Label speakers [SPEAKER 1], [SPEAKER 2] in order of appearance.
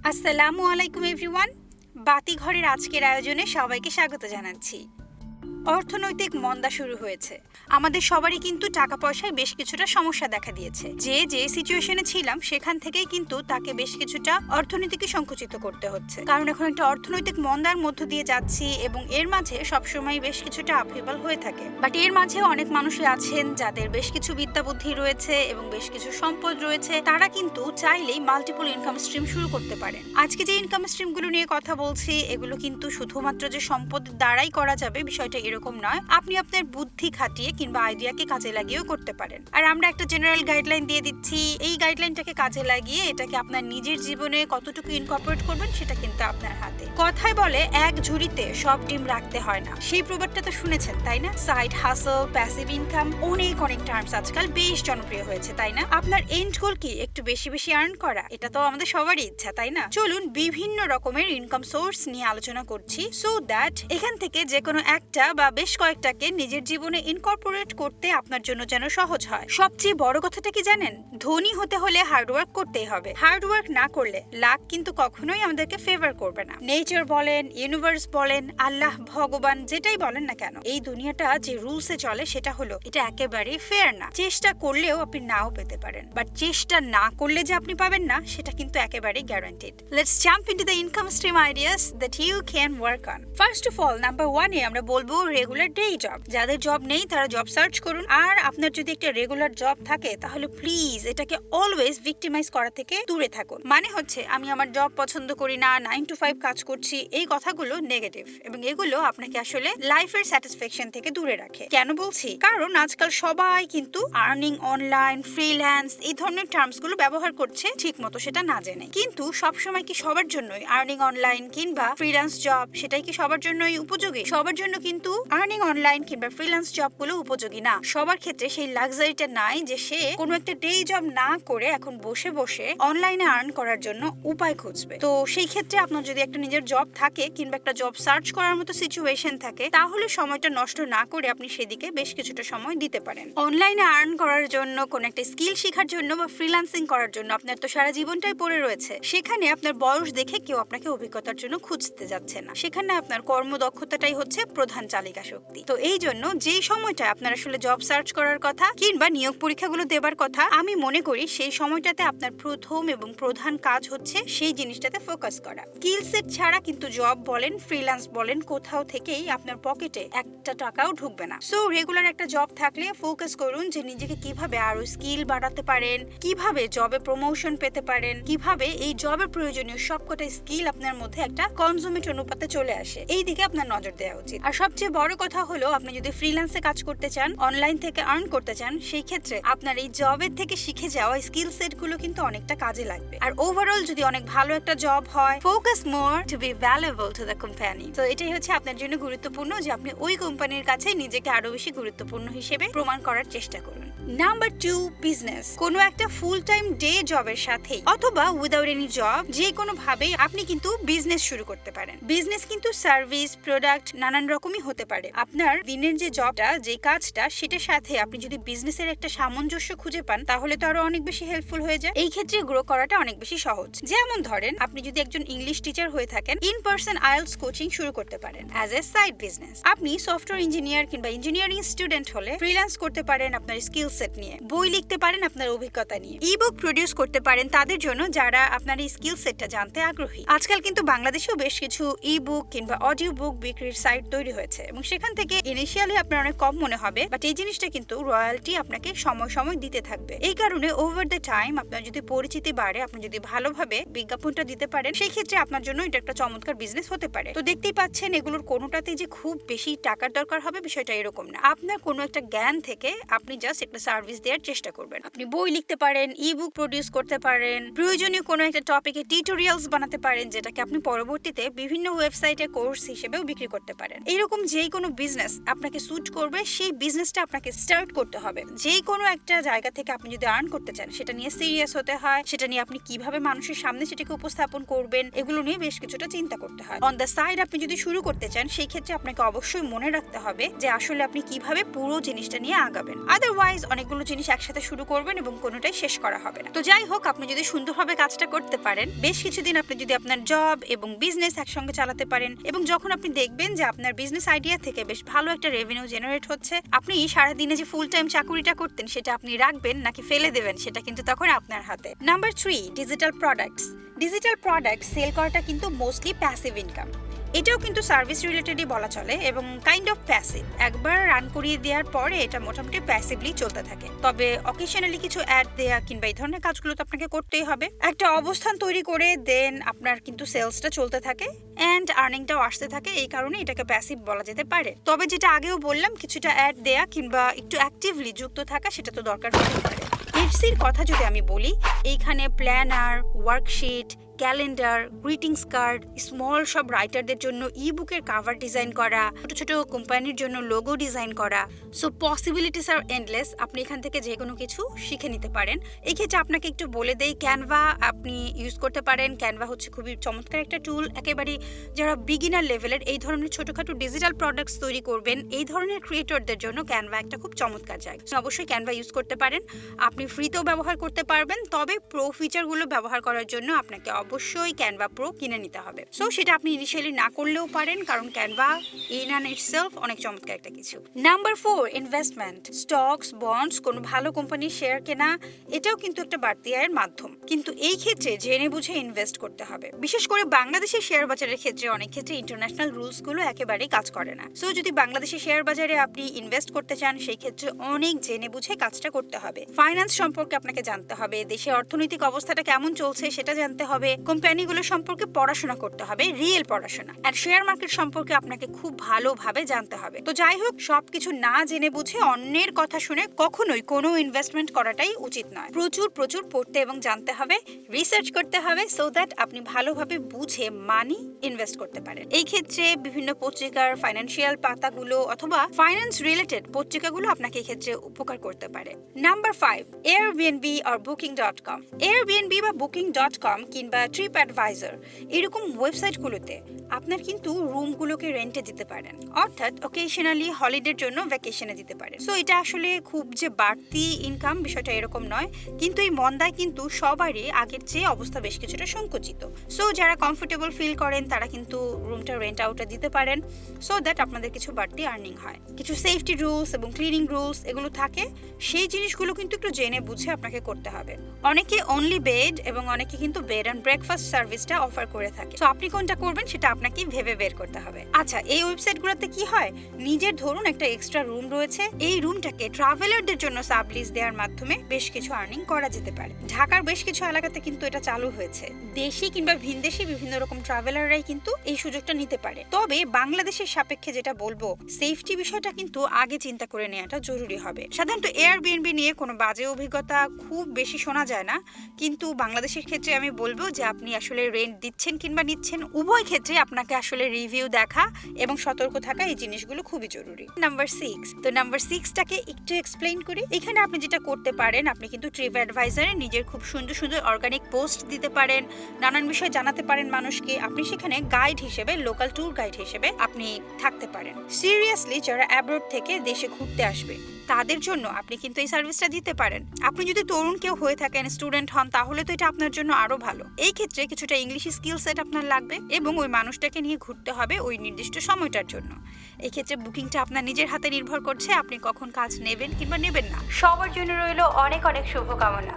[SPEAKER 1] আসসালামু আলাইকুম এভরিওয়ান। বাতিঘরের আজকের আয়োজনে সবাইকে স্বাগত জানাচ্ছি। অর্থনৈতিক মন্দা শুরু হয়েছে, আমাদের সবারই কিন্তু টাকা পয়সায় বেশ কিছুটা সমস্যা দেখা দিয়েছে। যে সিচুয়েশনে ছিলাম সেখান থেকেই কিন্তু তাকে বেশ কিছুটা অর্থনীতিকে সংকুচিত করতে হচ্ছে, কারণ এখন একটা অর্থনৈতিক মন্দার মধ্য দিয়ে যাচ্ছি এবং এর মাঝে সবসময় বেশ কিছুটা আপহেবল হয়ে থাকে। বাট এর মাঝে অনেক মানুষই আছেন যাদের বেশ কিছু বিদ্যা বুদ্ধি রয়েছে এবং বেশ কিছু সম্পদ রয়েছে, তারা কিন্তু চাইলেই মাল্টিপল ইনকাম স্ট্রিম শুরু করতে পারেন। আজকে যে ইনকাম স্ট্রিমগুলো নিয়ে কথা বলছি এগুলো কিন্তু শুধুমাত্র যে সম্পদের দ্বারাই করা যাবে বিষয়টা এরকম নয়, আপনি আপনার বুদ্ধি খাটিয়ে কিংবা আইডিয়াকে কাজে লাগিয়েও করতে পারেন। আর আমরা একটা জেনারেল গাইডলাইন দিয়ে দিচ্ছি, এই গাইডলাইনটাকে কাজে লাগিয়ে এটাকে আপনার নিজের জীবনে কতটুকু ইনকর্পোরেট করবেন সেটা কিন্তু আপনার হাতে। কথায় বলে এক ঝুড়িতে সব ডিম রাখতে হয় না, সেই প্রবাদটা তো শুনেছেন তাই না? সাইড হাসল, প্যাসিভ ইনকাম, অনেক টার্মস আজকাল বেশ জনপ্রিয় হয়েছে তাই না? আপনার এন্ড গোল কি একটু বেশি আর্ন করা? এটা তো আমাদের সবারই ইচ্ছা তাই না? চলুন বিভিন্ন রকমের ইনকাম সোর্স নিয়ে আলোচনা করছি, সো দ্যাট এখান থেকে যে কোনো একটা বা বেশ কয়েকটাকে নিজের জীবনে ইনকর্পোরেট করতে আপনার জন্য যেন সহজ হয়। সবচেয়ে বড় কথাটা কি জানেন? ধনী হতে হলে হার্ডওয়ার্ক করতেই হবে। হার্ডওয়ার্ক না করলে লাক কিন্তু কখনোই আমাদেরকে ফেভার করবে না। নেচার বলেন, ইউনিভার্স বলেন, আল্লাহ, ভগবান, যেটাই বলেন না কেন, এই দুনিয়াটা যে রুলসে চলে সেটা হলো এটা একেবারেই ফেয়ার না। চেষ্টা করলেও আপনি নাও পেতে পারেন, বাট চেষ্টা না করলে যে আপনি পাবেন না সেটা কিন্তু একেবারেই guaranteed. Let's jump into the income stream ideas that you can work on. First of all, number 1 এ আমরা বলবো রেগুলার ডে জব। যাদের জব নেই তারা জব সার্চ করুন। আর আপনার যদি একটা রেগুলার জব থাকে তাহলে প্লিজ এটাকে অলওয়েজ ভিক্টিমাইজ করা থেকে দূরে থাকুন। মানে হচ্ছে আমি আমার জব পছন্দ করি না, 9 to 5 কাজ করছি, এই কথাগুলো নেগেটিভ এবং এগুলো আপনাকে আসলে লাইফের স্যাটিসফ্যাকশন থেকে দূরে রাখে। কেন বলছি? কারণ আজকাল সবাই কিন্তু আর্নিং অনলাইন, ফ্রিল্যান্স এই ধরনের টার্মস গুলো ব্যবহার করছে ঠিক মতো সেটা না জেনে। কিন্তু সবসময় কি সবার জন্যই আর্নিং অনলাইন কিংবা ফ্রিল্যান্স জব সেটাই কি সবার জন্যই উপযোগী? সবার জন্য কিন্তু আর্নিং অনলাইন কিংবা ফ্রিল্যান্স জবগুলো উপযোগী না। সবার ক্ষেত্রে সেই লাক্সারিটা নাই যে সে কোনো একটা ডে জব না করে এখন বসে বসে অনলাইনে আর্ন করার জন্য উপায় খুঁজবে। তো সেই ক্ষেত্রে আপনার যদি একটা নিজের জব থাকে কিংবা একটা জব সার্চ করার মতো সিচুয়েশন থাকে তাহলে সময়টা নষ্ট না করে আপনি সেদিকে বেশ কিছুটা সময় দিতে পারেন। অনলাইনে আর্ন করার জন্য কোন একটা স্কিল শেখার জন্য বা ফ্রিল্যান্সিং করার জন্য আপনার তো সারা জীবনটাই পড়ে রয়েছে। সেখানে আপনার বয়স দেখে কেউ আপনাকে অভিজ্ঞতার জন্য খুঁজতে যাচ্ছে না, সেখানে আপনার কর্মদক্ষতাটাই হচ্ছে প্রধান চালিকা শক্তি। তো এই জন্য যেই সময়টা আপনার আসলে জব সার্চ করার কথা কিংবা নিয়োগ পরীক্ষাগুলো দেবার কথা, আমি মনে করি সেই সময়টাতে আপনার প্রথম এবং প্রধান কাজ হচ্ছে সেই জিনিসটাতে ফোকাস করা। স্কিল সেট ছাড়া কিন্তু জব বলেন, ফ্রিল্যান্স বলেন, কোথাও থেকেই আপনার পকেটে একটা টাকাও ঢুকবে না। সো রেগুলার একটা জব থাকলে ফোকাস করুন যে নিজেকে কিভাবে আরো স্কিল বাড়াতে পারেন, কিভাবে জবে প্রমোশন পেতে পারেন, কিভাবে এই জবের প্রয়োজনীয় সবকটা স্কিল আপনার মধ্যে একটা কনজুমেট অনুপাতে চলে আসে, এই দিকে আপনার নজর দেওয়া উচিত। আর সবচেয়ে বড় কথা হলো আপনি যদি ফ্রিল্যান্সে কাজ করতে চান, অনলাইন থেকে আর্ন করতে চান, সেই ক্ষেত্রে আপনার এই জবের থেকে শিখে যাওয়া স্কিল সেট গুলো কিন্তু অনেকটা কাজে লাগবে। আর ওভারঅল যদি অনেক ভালো একটা জব হয়, focus more to be valuable to the company. তো এটাই হচ্ছে আপনার জন্য গুরুত্বপূর্ণ যে আপনি ওই কোম্পানির কাছে নিজেকে আরো বেশি গুরুত্বপূর্ণ হিসেবে প্রমাণ করার চেষ্টা করুন। Number 2, business. কোনো একটা ফুল টাইম ডে জবের সাথে অথবা উইদাউট এনি জব যে কোনো ভাবে আপনি কিন্তু বিজনেস শুরু করতে পারেন। বিজনেস কিন্তু সার্ভিস, প্রোডাক্ট নানান রকমই হতে পারে। আপনার দিনের যে জবটা, যে কাজটা, সেটার সাথে আপনি যদি বিজনেসের একটা সামঞ্জস্য খুঁজে পান তাহলে তো আরো অনেক বেশি হেল্পফুল হয়ে যায়। এই ক্ষেত্রে গ্রো করাটা অনেক বেশি সহজ। যেমন ধরেন আপনি যদি একজন ইংলিশ টিচার হয়ে থাকেন, ইন পার্সন আইএলটিএস কোচিং শুরু করতে পারেন অ্যাজ এ সাইড বিজনেস। আপনি সফটওয়্যার ইঞ্জিনিয়ার কিংবা ইঞ্জিনিয়ারিং স্টুডেন্ট হলে ফ্রিল্যান্স করতে পারেন আপনার স্কিল সেট নিয়ে, বই লিখতে পারেন আপনার অভিজ্ঞতা নিয়ে, ইবুক প্রডিউস করতে পারেন তাদের জন্য যারা আপনার এই স্কিল সেটটা জানতে আগ্রহী। আজকাল কিন্তু বাংলাদেশেও বেশ কিছু ইবুক কিংবা অডিও বুক বিক্রির সাইট তৈরি হয়েছে এবং সেখান থেকে ইনিশিয়ালি আপনার অনেক কম মনে হবে, বাট এই জিনিসটা কিন্তু রয়্যালটি আপনাকে সময় দিতে থাকবে। এই কারণে ওভার দ্য টাইম আপনার যদি পরিচিতি বাড়ে, আপনি যদি ভালোভাবে বিজ্ঞাপনটা দিতে পারেন, সেই ক্ষেত্রে আপনার জন্য এটা একটা চমৎকার বিজনেস হতে পারে। তো দেখতেই পাচ্ছেন এগুলোর কোনোটাতে যে খুব বেশি টাকার দরকার হবে বিষয়টা এরকম না। আপনার কোনো একটা জ্ঞান থেকে আপনি জাস্ট একটা সার্ভিস দেওয়ার চেষ্টা করবেন। আপনি বই লিখতে পারেন, ইবুক প্রডিউস করতে পারেন, প্রয়োজনীয় কোনো একটা টপিকে টিউটোরিয়ালস বানাতে পারেন যেটাকে আপনি পরবর্তীতে বিভিন্ন ওয়েবসাইটে কোর্স হিসেবেও বিক্রি করতে পারেন। এইরকম যে যেই কোনো বিজনেস আপনাকে স্যুট করবে সেই বিজনেসটা আপনাকে স্টার্ট করতে হবে। যেই কোনো একটা জায়গা থেকে আপনি যদি আর্ন করতে চান সেটা নিয়ে সিরিয়াস হতে হয়, সেটা নিয়ে আপনি কিভাবে মানুষের সামনে সেটাকে উপস্থাপন করবেন এগুলো নিয়ে বেশ কিছুটা চিন্তা করতে হয়। অন দ্য সাইড আপনি যদি শুরু করতে চান সেই ক্ষেত্রে আপনাকে অবশ্যই মনে রাখতে হবে যে আসলে আপনি কিভাবে পুরো জিনিসটা নিয়ে আগাবেন। আদারওয়াইজ অনেকগুলো জিনিস একসাথে শুরু করবেন এবং কোনোটাই শেষ করা হবে না। তো যাই হোক, আপনি যদি সুন্দরভাবে কাজটা করতে পারেন, বেশ কিছুদিন আপনি যদি আপনার জব এবং বিজনেস একসঙ্গে চালাতে পারেন এবং যখন আপনি দেখবেন যে আপনার বিজনেস আইডিয়া থেকে বেশ ভালো একটা রেভিনিউ জেনারেট হচ্ছে, আপনি সারাদিনে যে ফুল টাইম চাকুরিটা করতেন সেটা আপনি রাখবেন নাকি ফেলে দেবেন সেটা কিন্তু তখন আপনার হাতে। Number 3, digital products. Digital product sale করাটা কিন্তু মোস্টলি প্যাসিভ ইনকাম। এটাও কিন্তু সার্ভিস রিলেটেডই বলা চলে এবং কাইন্ড অফ প্যাসিভ। একবার রান করিয়ে দেওয়ার পরে এটা মোটামুটি প্যাসিভলি চলতে থাকে। তবে অকেশনালি কিছু অ্যাড দেয়া কিংবা এই ধরনের কাজগুলো তো আপনাকে করতেই হবে। একটা অবস্থান তৈরি করে দেন আপনার কিন্তু সেলসটা চলতে থাকে অ্যান্ড আর্নিংটাও আসতে থাকে, এই কারণে এটাকে প্যাসিভ বলা যেতে পারে। তবে যেটা আগেও বললাম, কিছুটা অ্যাড দেয়া কিংবা একটু অ্যাক্টিভলি যুক্ত থাকা সেটা তো দরকার হতে পারে। এফসির কথা যদি আমি বলি, এইখানে planner, worksheet, calendar, greetings card, small সব রাইটারদের জন্য ই বুকের কাভার ডিজাইন করা, ছোট ছোট কোম্পানির জন্য লোগো ডিজাইন করা। সো পসিবিলিটিস আর এন্ডলেস। আপনি এখান থেকে যে কোনো কিছু শিখে নিতে পারেন। এই ক্ষেত্রে আপনাকে একটু বলে দেই, ক্যানভা আপনি ইউজ করতে পারেন। ক্যানভা হচ্ছে খুবই চমৎকার একটা টুল। একেবারে যারা বিগিনার লেভেলের এই ধরনের ছোটখাটো ডিজিটাল প্রোডাক্টস তৈরি করবেন, এই ধরনের ক্রিয়েটরদের জন্য ক্যানভা একটা খুব চমৎকার জায়গা। অবশ্যই ক্যানভা ইউজ করতে পারেন। আপনি ফ্রিতেও ব্যবহার করতে পারবেন, তবে প্রো ফিচারগুলো ব্যবহার করার জন্য আপনাকে অবশ্যই ক্যানভা প্রো কিনে নিতে হবে। সো সেটা আপনি ইনিশিয়ালি না করলেও পারেন, কারণ ক্যানভা ইন অ্যান্ড ইটসেলফ অনেক চমৎকার একটা কিছু। Number 4, investment. স্টকস, বন্ডস, কোনো ভালো কোম্পানির শেয়ার কেনা, এটাও কিন্তু একটা বাড়তি আয়ের মাধ্যম। কিন্তু এই ক্ষেত্রে জেনে বুঝে ইনভেস্ট করতে হবে। বিশেষ করে বাংলাদেশের শেয়ার বাজারের ক্ষেত্রে অনেক ক্ষেত্রে ইন্টারন্যাশনাল রুলস গুলো একেবারেই কাজ করে না। সো যদি বাংলাদেশের শেয়ার বাজারে আপনি ইনভেস্ট করতে চান, সেই ক্ষেত্রে অনেক জেনে বুঝে কাজটা করতে হবে। ফাইন্যান্স সম্পর্কে আপনাকে জানতে হবে, দেশের অর্থনৈতিক অবস্থাটা কেমন চলছে সেটা জানতে হবে, কোম্পানিগুলো সম্পর্কে পড়াশোনা করতে হবে, রিয়েল পড়াশোনা। আর শেয়ার মার্কেট সম্পর্কে আপনাকে খুব ভালোভাবে জানতে হবে। তো যাই হোক, সবকিছু না জেনে বুঝে অন্যের কথা শুনে কখনোই কোনো ইনভেস্টমেন্ট করাটাই উচিত নয়। প্রচুর প্রচুর পড়তে এবং জানতে হবে, রিসার্চ করতে হবে, সো দ্যাট আপনি ভালোভাবে বুঝে মানি ইনভেস্ট করতে পারেন। এই ক্ষেত্রে বিভিন্ন পত্রিকার ফাইন্যান্সিয়াল পাতাগুলো অথবা ফাইন্যান্স রিলেটেড পত্রিকাগুলো আপনাকে এই ক্ষেত্রে উপকার করতে পারে। নাম্বার 5, এয়ারবিএনবি আর booking.com। এয়ারবিএনবি বা booking.com কিংবা ট্রিপ অ্যাডভাইজার এরকম ওয়েবসাইটগুলোতে আপনার কিন্তু রুমগুলোকে রেন্টে দিতে পারেন, অর্থাৎ অকেশনালি হলিডের জন্য ভ্যাকেশনে দিতে পারেন। সো এটা আসলে খুব যে বাড়তি ইনকাম বিষয়টা এরকম নয়, কিন্তু এই মন্দায় কিন্তু সবারই আগের চেয়ে অবস্থা বেশ কিছুটা সংকুচিত। সো যারা কমফোর্টেবল ফিল করেন তারা কিন্তু রুমটা রেন্ট আউটে দিতে পারেন, সো দ্যাট আপনাদের কিছু বাড়তি আর্নিং হয়। কিছু সেফটি রুলস এবং ক্লিনিং রুলস এগুলো থাকে, সেই জিনিসগুলো কিন্তু একটু জেনে বুঝে আপনাকে করতে হবে। অনেকে অনলি বেড এবং অনেকে কিন্তু বেড অ্যান্ড ব্রেকফাস্ট সার্ভিসটা অফার করে থাকে। সো আপনি কোনটা করবেন সেটা আপনাকে ভেবে বের করতে হবে। আচ্ছা, এই ওয়েবসাইটগুলোতে কি হয়, নিজের ধরুন একটা এক্সট্রা রুম রয়েছে, এই রুমটাকে ট্রাভেলারদের জন্য সাবলিজ দেওয়ার মাধ্যমে বেশ কিছু আর্নিং করা যেতে পারে। ঢাকার বেশ কিছু এলাকাতে কিন্তু এটা চালু হয়েছে। দেশি কিংবা ভিনদেশি বিভিন্ন রকম ট্রাভেলাররাই কিন্তু এই সুযোগটা নিতে পারে। তবে বাংলাদেশের সাপেক্ষে যেটা বলবো, সেফটি বিষয়টা কিন্তু আগে চিন্তা করে নেওয়াটা জরুরি হবে। সাধারণত এয়ারবিএনবি নিয়ে কোনো বাজে অভিজ্ঞতা খুব বেশি শোনা যায় না, কিন্তু বাংলাদেশের ক্ষেত্রে আমি বলবো যে আপনি আসলে রেন্ট দিচ্ছেন কিংবা নিচ্ছেন, উভয় ক্ষেত্রে আপনাকে আসলে রিভিউ দেখা এবং সতর্ক থাকা, এই জিনিসগুলো খুবই জরুরি। নাম্বার 6, তো নাম্বার 6টাকে একটু এক্সপ্লেইন করি। এখানে আপনি যেটা করতে পারেন, আপনি কিন্তু ট্রিপ অ্যাডভাইজারে নিজের খুব সুন্দর সুন্দর অর্গানিক পোস্ট দিতে পারেন, নানান বিষয় জানাতে পারেন মানুষকে। আপনি সেখানে গাইড হিসেবে, লোকাল ট্যুর গাইড হিসেবে আপনি থাকতে পারেন। সিরিয়াসলি যারা অ্যাব্রড থেকে দেশে ঘুরতে আসবে তাদের জন্য আপনি কিন্তু এই সার্ভিসটা দিতে পারেন। আপনি যদি তরুণ কেউ হয়ে থাকেন, স্টুডেন্ট হন, তাহলে তো এটা আপনার জন্য আরো ভালো। এই ক্ষেত্রে কিছুটা ইংলিশ স্কিল সেট আপনার লাগবে এবং ওই মানুষটাকে নিয়ে ঘুরতে হবে ওই নির্দিষ্ট সময়টার জন্য। এই ক্ষেত্রে বুকিংটা আপনার নিজের হাতে নির্ভর করছে, আপনি কখন কাজ নেবেন কিংবা নেবেন না। সবার জন্য রইল অনেক অনেক শুভকামনা।